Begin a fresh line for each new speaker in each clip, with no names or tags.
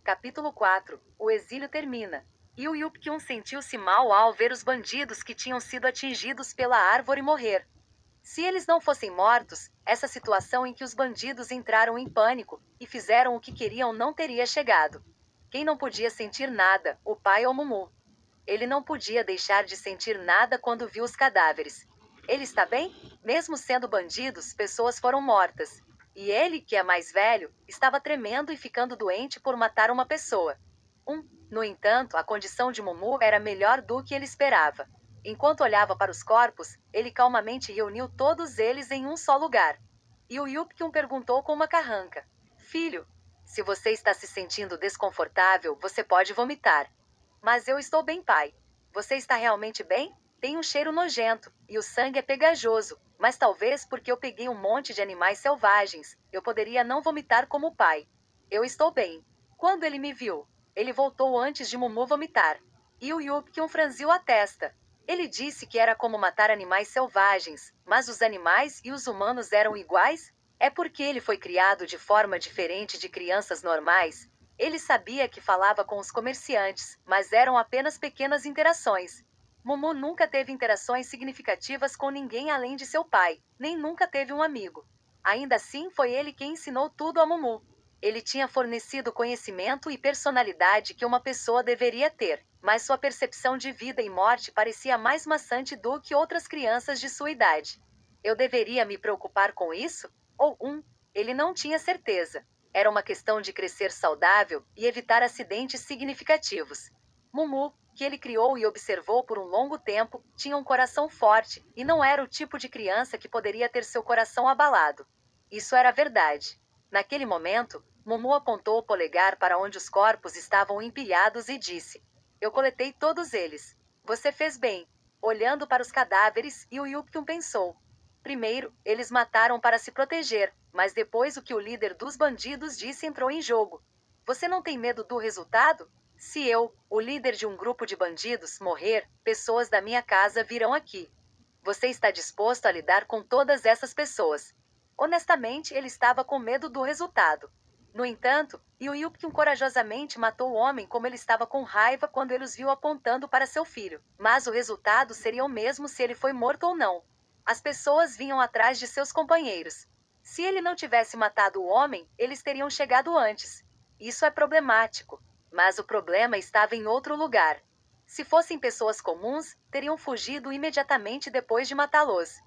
Capítulo 4. O exílio termina. Yu Yupkyun sentiu-se mal ao ver os bandidos que tinham sido atingidos pela árvore morrer. Se eles não fossem mortos, essa situação em que os bandidos entraram em pânico e fizeram o que queriam não teria chegado. Quem não podia sentir nada, o pai ou Mumu? Ele não podia deixar de sentir nada quando viu os cadáveres. Ele está bem? Mesmo sendo bandidos, pessoas foram mortas. E ele, que é mais velho, estava tremendo e ficando doente por matar uma pessoa. No entanto, a condição de Mumu era melhor do que ele esperava. Enquanto olhava para os corpos, ele calmamente reuniu todos eles em um só lugar. E o Yupkyun perguntou com uma carranca: Filho, se você está se sentindo desconfortável, você pode vomitar. Mas eu estou bem, pai. Você está realmente bem? Tem um cheiro nojento, e o sangue é pegajoso, mas talvez porque eu peguei um monte de animais selvagens, eu poderia não vomitar como o pai. Eu estou bem. Quando ele me viu, ele voltou antes de Mumu vomitar. E o Yupkyun franziu a testa. Ele disse que era como matar animais selvagens, mas os animais e os humanos eram iguais? É porque ele foi criado de forma diferente de crianças normais. Ele sabia que falava com os comerciantes, mas eram apenas pequenas interações. Mumu nunca teve interações significativas com ninguém além de seu pai, nem nunca teve um amigo. Ainda assim, foi ele quem ensinou tudo a Mumu. Ele tinha fornecido conhecimento e personalidade que uma pessoa deveria ter, mas sua percepção de vida e morte parecia mais maçante do que outras crianças de sua idade. Eu deveria me preocupar com isso? Ou ele não tinha certeza. Era uma questão de crescer saudável e evitar acidentes significativos. Mumu, que ele criou e observou por um longo tempo, tinha um coração forte e não era o tipo de criança que poderia ter seu coração abalado. Isso era verdade. Naquele momento, Mumu apontou o polegar para onde os corpos estavam empilhados e disse: Eu coletei todos eles. Você fez bem. Olhando para os cadáveres, e o Yupkyun pensou. Primeiro, eles mataram para se proteger, mas depois o que o líder dos bandidos disse entrou em jogo. Você não tem medo do resultado? Se eu, o líder de um grupo de bandidos, morrer, pessoas da minha casa virão aqui. Você está disposto a lidar com todas essas pessoas? Honestamente, ele estava com medo do resultado. No entanto, Yu Yupkyun corajosamente matou o homem como ele estava com raiva quando ele os viu apontando para seu filho. Mas o resultado seria o mesmo se ele foi morto ou não. As pessoas vinham atrás de seus companheiros. Se ele não tivesse matado o homem, eles teriam chegado antes. Isso é problemático. Mas o problema estava em outro lugar. Se fossem pessoas comuns, teriam fugido imediatamente depois de matá-los.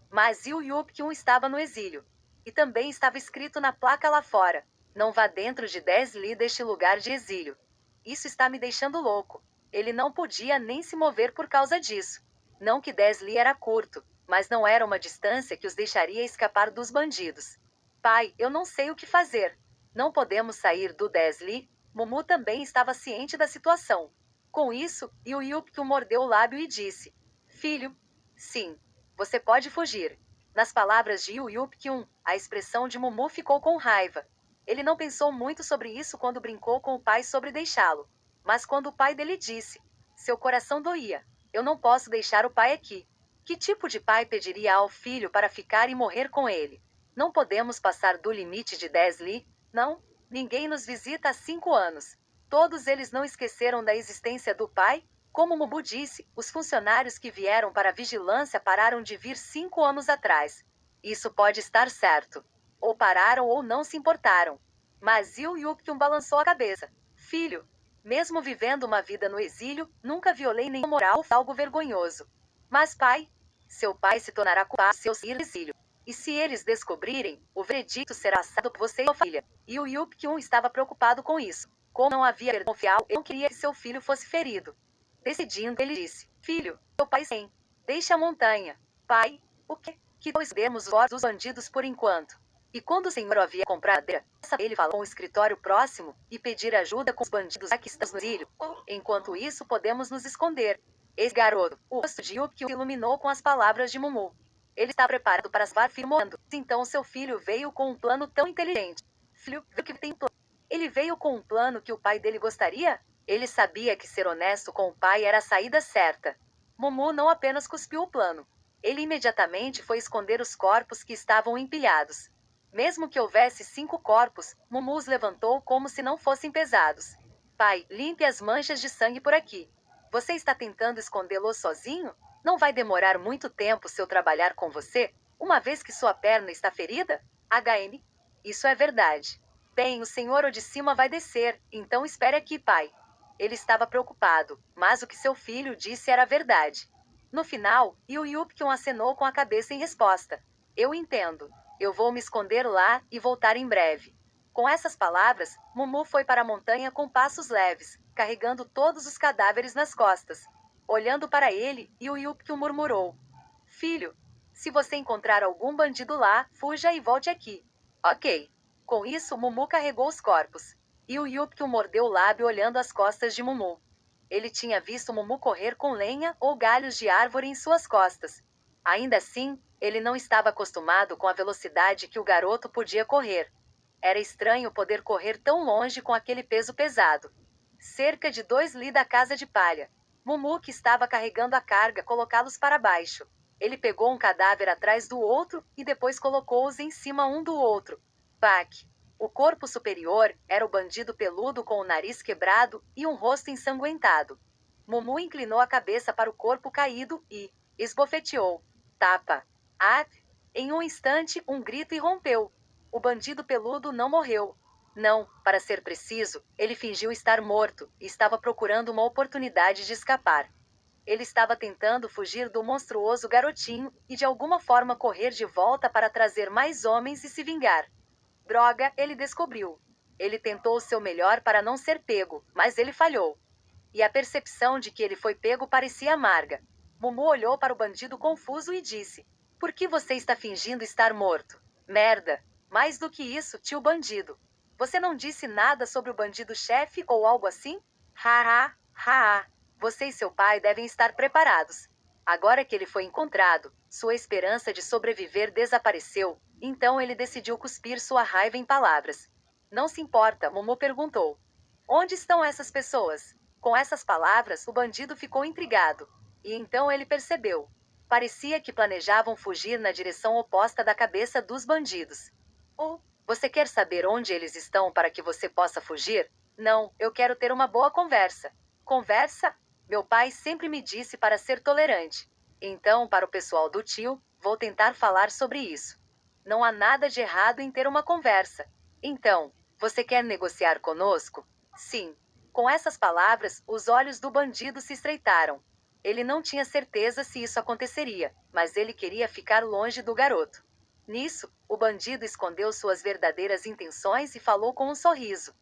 Mas Yu Yupkyun estava no exílio. E também estava escrito na placa lá fora: Não vá dentro de 10 li deste lugar de exílio. Isso está me deixando louco. Ele não podia nem se mover por causa disso. Não que 10 li era curto, mas não era uma distância que os deixaria escapar dos bandidos. Pai, eu não sei o que fazer. Não podemos sair do 10 li? Mumu também estava ciente da situação. Com isso, Yu Yupkyun mordeu o lábio e disse: Filho, sim, você pode fugir. Nas palavras de Yu Yupkyun, a expressão de Mumu ficou com raiva. Ele não pensou muito sobre isso quando brincou com o pai sobre deixá-lo. Mas quando o pai dele disse: Seu coração doía. Eu não posso deixar o pai aqui. Que tipo de pai pediria ao filho para ficar e morrer com ele? Não podemos passar do limite de 10 li, não? Ninguém nos visita há 5 anos. Todos eles não esqueceram da existência do pai? Como Mubu disse, os funcionários que vieram para a vigilância pararam de vir 5 anos atrás. Isso pode estar certo. Ou pararam ou não se importaram. Mas Yu Yupkyun balançou a cabeça. Filho, mesmo vivendo uma vida no exílio, nunca violei nenhuma moral ou algo vergonhoso. Mas pai, seu pai se tornará culpado se eu sair do exílio. E se eles descobrirem, o veredicto será assado por você e sua filha. E o Yupkyun estava preocupado com isso. Como não havia perdão fiel, ele não queria que seu filho fosse ferido. Decidindo, ele disse: Filho, seu pai sim. Deixe a montanha. Pai, o quê? Que nós demos os corpos dos bandidos por enquanto. E quando o senhor havia comprado a madeira, ele falou com o escritório próximo e pedir ajuda com os bandidos aqui estão no exílio. Enquanto isso, podemos nos esconder. Esse garoto, o rosto de Yukio iluminou com as palavras de Mumu. Ele está preparado para salvar filho morrendo. Então seu filho veio com um plano tão inteligente. Filho, viu que tem plano. Ele veio com um plano que o pai dele gostaria? Ele sabia que ser honesto com o pai era a saída certa. Mumu não apenas cuspiu o plano. Ele imediatamente foi esconder os corpos que estavam empilhados. Mesmo que houvesse 5 corpos, Mumu os levantou como se não fossem pesados. Pai, limpe as manchas de sangue por aqui. Você está tentando escondê-lo sozinho? Não vai demorar muito tempo se eu trabalhar com você, uma vez que sua perna está ferida? HM? Isso é verdade. Bem, o senhor o de cima vai descer, então espere aqui, pai. Ele estava preocupado, mas o que seu filho disse era verdade. No final, Yu Yupkyun acenou com a cabeça em resposta. Eu entendo. Eu vou me esconder lá e voltar em breve. Com essas palavras, Mumu foi para a montanha com passos leves, carregando todos os cadáveres nas costas. Olhando para ele, Yu Yupkyun murmurou: Filho, se você encontrar algum bandido lá, fuja e volte aqui. Ok. Com isso, Mumu carregou os corpos. Yu Yupkyun mordeu o lábio olhando as costas de Mumu. Ele tinha visto Mumu correr com lenha ou galhos de árvore em suas costas. Ainda assim, ele não estava acostumado com a velocidade que o garoto podia correr. Era estranho poder correr tão longe com aquele peso pesado. Cerca de 2 li da casa de palha. Mumu, que estava carregando a carga, colocá-los para baixo. Ele pegou um cadáver atrás do outro e depois colocou-os em cima um do outro. Pac! O corpo superior era o bandido peludo com o nariz quebrado e um rosto ensanguentado. Mumu inclinou a cabeça para o corpo caído e esbofeteou. Tapa! Ah! Em um instante, um grito irrompeu. O bandido peludo não morreu. Não, para ser preciso, ele fingiu estar morto e estava procurando uma oportunidade de escapar. Ele estava tentando fugir do monstruoso garotinho e de alguma forma correr de volta para trazer mais homens e se vingar. Droga, ele descobriu. Ele tentou o seu melhor para não ser pego, mas ele falhou. E a percepção de que ele foi pego parecia amarga. Mumu olhou para o bandido confuso e disse: Por que você está fingindo estar morto? Merda! Mais do que isso, tio bandido. Você não disse nada sobre o bandido-chefe ou algo assim? Ha ha, ha. Você e seu pai devem estar preparados. Agora que ele foi encontrado, sua esperança de sobreviver desapareceu, então ele decidiu cuspir sua raiva em palavras. Não se importa, Mumu perguntou. Onde estão essas pessoas? Com essas palavras, o bandido ficou intrigado. E então ele percebeu. Parecia que planejavam fugir na direção oposta da cabeça dos bandidos. Você quer saber onde eles estão para que você possa fugir? Não, eu quero ter uma boa conversa. Conversa? Meu pai sempre me disse para ser tolerante. Então, para o pessoal do tio, vou tentar falar sobre isso. Não há nada de errado em ter uma conversa. Então, você quer negociar conosco? Sim. Com essas palavras, os olhos do bandido se estreitaram. Ele não tinha certeza se isso aconteceria, mas ele queria ficar longe do garoto. Nisso, o bandido escondeu suas verdadeiras intenções e falou com um sorriso.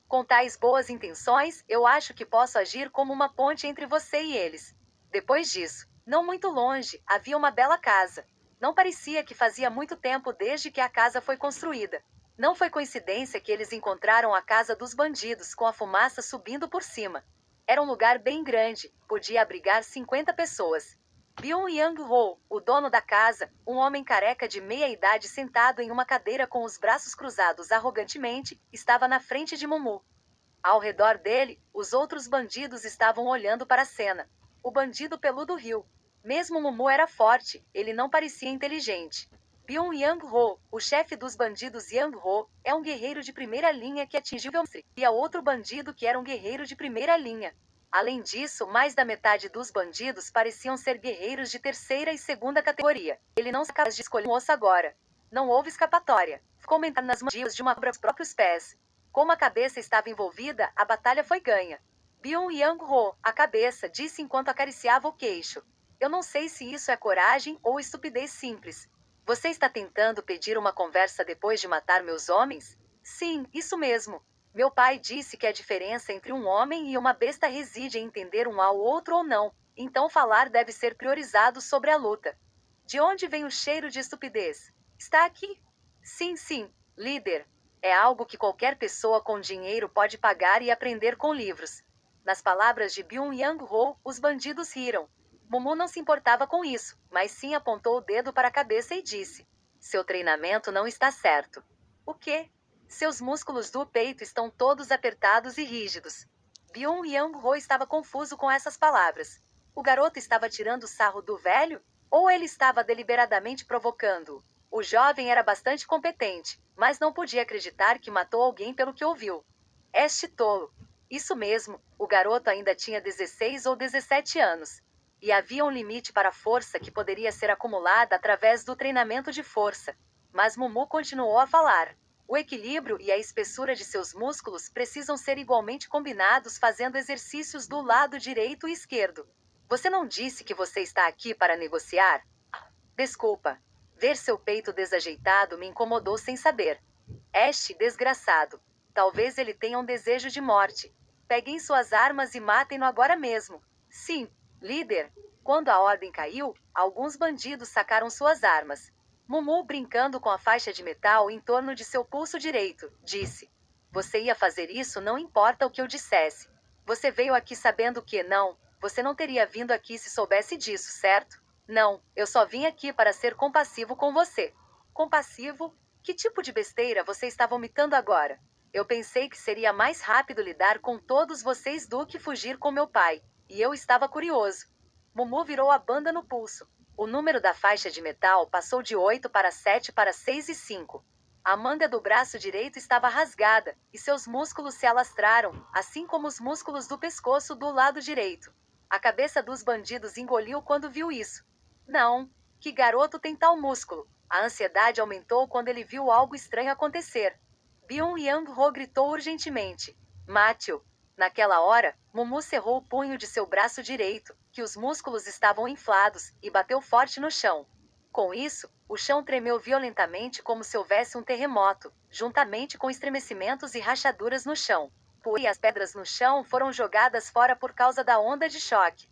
Com tais boas intenções, eu acho que posso agir como uma ponte entre você e eles. Depois disso, não muito longe, havia uma bela casa. Não parecia que fazia muito tempo desde que a casa foi construída. Não foi coincidência que eles encontraram a casa dos bandidos com a fumaça subindo por cima. Era um lugar bem grande, podia abrigar 50 pessoas. Byung Yang-ho, o dono da casa, um homem careca de meia-idade sentado em uma cadeira com os braços cruzados arrogantemente, estava na frente de Mumu. Ao redor dele, os outros bandidos estavam olhando para a cena. O bandido peludo riu. Mesmo Mumu era forte, ele não parecia inteligente. Byung Yang-ho, o chefe dos bandidos Yang-ho, é um guerreiro de primeira linha que atingiu Velmstri, e há outro bandido que era um guerreiro de primeira linha. Além disso, mais da metade dos bandidos pareciam ser guerreiros de terceira e segunda categoria. Ele não se capaz de escolher um osso agora. Não houve escapatória. Ficou mentar nas mandíbulas de uma cobra aos próprios pés. Como a cabeça estava envolvida, a batalha foi ganha. Byung Yang-ho, a cabeça, disse enquanto acariciava o queixo. Eu não sei se isso é coragem ou estupidez simples. Você está tentando pedir uma conversa depois de matar meus homens? Sim, isso mesmo. Meu pai disse que a diferença entre um homem e uma besta reside em entender um ao outro ou não, então falar deve ser priorizado sobre a luta. De onde vem o cheiro de estupidez? Está aqui? Sim, sim, líder. É algo que qualquer pessoa com dinheiro pode pagar e aprender com livros. Nas palavras de Byung Yang-ho, os bandidos riram. Mumu não se importava com isso, mas sim apontou o dedo para a cabeça e disse: Seu treinamento não está certo. O quê? Seus músculos do peito estão todos apertados e rígidos. Byung Yang-ho estava confuso com essas palavras. O garoto estava tirando sarro do velho? Ou ele estava deliberadamente provocando-o? O jovem era bastante competente, mas não podia acreditar que matou alguém pelo que ouviu. Este tolo. Isso mesmo, o garoto ainda tinha 16 ou 17 anos. E havia um limite para a força que poderia ser acumulada através do treinamento de força. Mas Mumu continuou a falar. O equilíbrio e a espessura de seus músculos precisam ser igualmente combinados fazendo exercícios do lado direito e esquerdo. Você não disse que você está aqui para negociar? Desculpa. Ver seu peito desajeitado me incomodou sem saber. Este desgraçado. Talvez ele tenha um desejo de morte. Peguem suas armas e matem-no agora mesmo. Sim, líder. Quando a ordem caiu, alguns bandidos sacaram suas armas. Mumu, brincando com a faixa de metal em torno de seu pulso direito, disse: Você ia fazer isso não importa o que eu dissesse. Você veio aqui sabendo que não, você não teria vindo aqui se soubesse disso, certo? Não, eu só vim aqui para ser compassivo com você. Compassivo? Que tipo de besteira você está vomitando agora? Eu pensei que seria mais rápido lidar com todos vocês do que fugir com meu pai, e eu estava curioso. Mumu virou a banda no pulso. O número da faixa de metal passou de 8 para 7 para 6 e 5. A manga do braço direito estava rasgada, e seus músculos se alastraram, assim como os músculos do pescoço do lado direito. A cabeça dos bandidos engoliu quando viu isso. Não, que garoto tem tal músculo? A ansiedade aumentou quando ele viu algo estranho acontecer. Byung-Yang Ho gritou urgentemente. Matthew. Naquela hora, Mumu cerrou o punho de seu braço direito, que os músculos estavam inflados, e bateu forte no chão. Com isso, o chão tremeu violentamente como se houvesse um terremoto, juntamente com estremecimentos e rachaduras no chão. E as pedras no chão foram jogadas fora por causa da onda de choque.